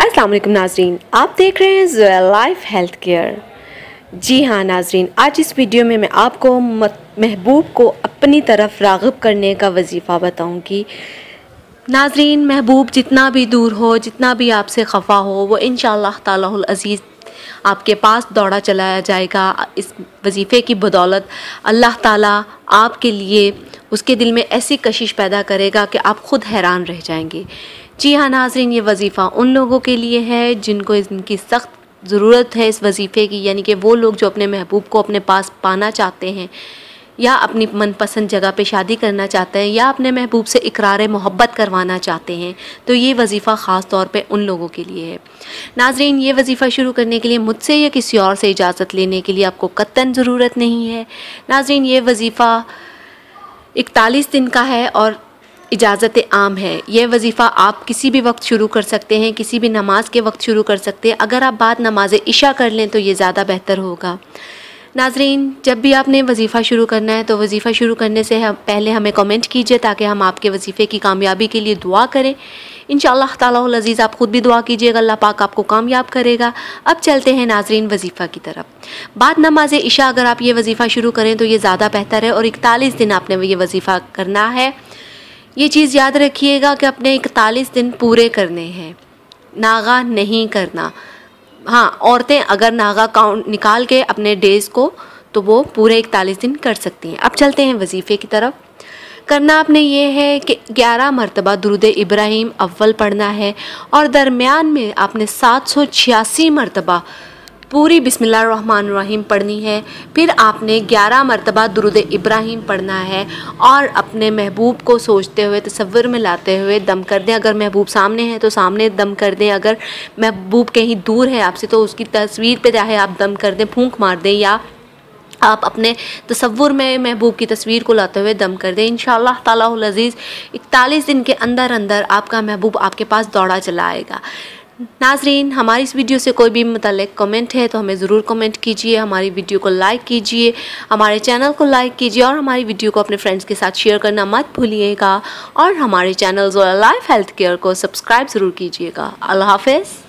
अस्सलाम वालेकुम नाजरीन, आप देख रहे हैं ज़ोया लाइफ हेल्थ केयर। जी हाँ नाजरीन, आज इस वीडियो में मैं आपको महबूब को अपनी तरफ राग़िब करने का वजीफ़ा बताऊंगी। नाजरीन, महबूब जितना भी दूर हो, जितना भी आपसे ख़फ़ा हो, वो इंशाअल्लाह तालाहुल अज़ीज़ आपके पास दौड़ा चलाया जाएगा। इस वजीफ़े की बदौलत अल्लाह ताला आपके लिए उसके दिल में ऐसी कशिश पैदा करेगा कि आप ख़ुद हैरान रह जाएंगे। जी हाँ नाज़रीन, ये वजीफ़ा उन लोगों के लिए है जिनको इनकी सख्त ज़रूरत है इस वजीफ़े की, यानी कि वो लोग जो अपने महबूब को अपने पास पाना चाहते हैं या अपनी मनपसंद जगह पे शादी करना चाहते हैं या अपने महबूब से इकरार मोहब्बत करवाना चाहते हैं, तो ये वजीफ़ा ख़ास तौर पे उन लोगों के लिए है। नाज़रीन, ये वजीफ़ा शुरू करने के लिए मुझसे या किसी और से इजाज़त लेने के लिए आपको कतई ज़रूरत नहीं है। नाज़रीन, ये वजीफ़ा 41 दिन का है और इजाज़त आम है। यह वजीफ़ा आप किसी भी वक्त शुरू कर सकते हैं, किसी भी नमाज के वक्त शुरू कर सकते हैं। अगर आप बाद नमाज इशा कर लें तो ये ज़्यादा बेहतर होगा। नाज़रीन, जब भी आपने वजीफ़ा शुरू करना है तो वजीफ़ा शुरू करने से पहले हमें कमेंट कीजिए ताकि हम आपके वजीफ़े की कामयाबी के लिए दुआ करें। इंशाअल्लाह तालाहुल अज़ीज़ आप ख़ुद भी दुआ कीजिएगा, अल्लाह पाक आपको कामयाब करेगा। अब चलते हैं नाज़रीन वजीफ़ा की तरफ। बाद नमाज इशा अगर आप ये वजीफ़ा शुरू करें तो ये ज़्यादा बेहतर है और 41 दिन आपने ये वजीफ़ा करना है। ये चीज़ याद रखिएगा कि अपने 41 दिन पूरे करने हैं, नागा नहीं करना। हाँ, औरतें अगर नागा काउंट निकाल के अपने डेज़ को तो वो पूरे 41 दिन कर सकती हैं। अब चलते हैं वजीफ़े की तरफ। करना आपने ये है कि 11 मरतबा दुरूद इब्राहीम अव्वल पढ़ना है और दरमियान में आपने 786 मरतबा पूरी बिस्मिल्लाहिर्रहमानिर्रहीम पढ़नी है। फिर आपने 11 मरतबा दुरूद इब्राहीम पढ़ना है और अपने महबूब को सोचते हुए, तसव्वुर में लाते हुए दम कर दें। अगर महबूब सामने है तो सामने दम कर दें, अगर महबूब कहीं दूर है आपसे तो उसकी तस्वीर पे चाहे आप दम कर दें, फूंक मार दें, या आप अपने तसव्वुर में महबूब की तस्वीर को लाते हुए दम कर दें। इंशाअल्लाह तालाहुल अज़ीज़ 41 दिन के अंदर अंदर आपका महबूब आपके पास दौड़ा चला आएगा। नाज़रीन, हमारी इस वीडियो से कोई भी मुतल्लिक़ कमेंट है तो हमें ज़रूर कमेंट कीजिए, हमारी वीडियो को लाइक कीजिए, हमारे चैनल को लाइक कीजिए और हमारी वीडियो को अपने फ्रेंड्स के साथ शेयर करना मत भूलिएगा और हमारे channel Zoya life health care को सब्सक्राइब ज़रूर कीजिएगा। अल्लाह हाफ़िज़।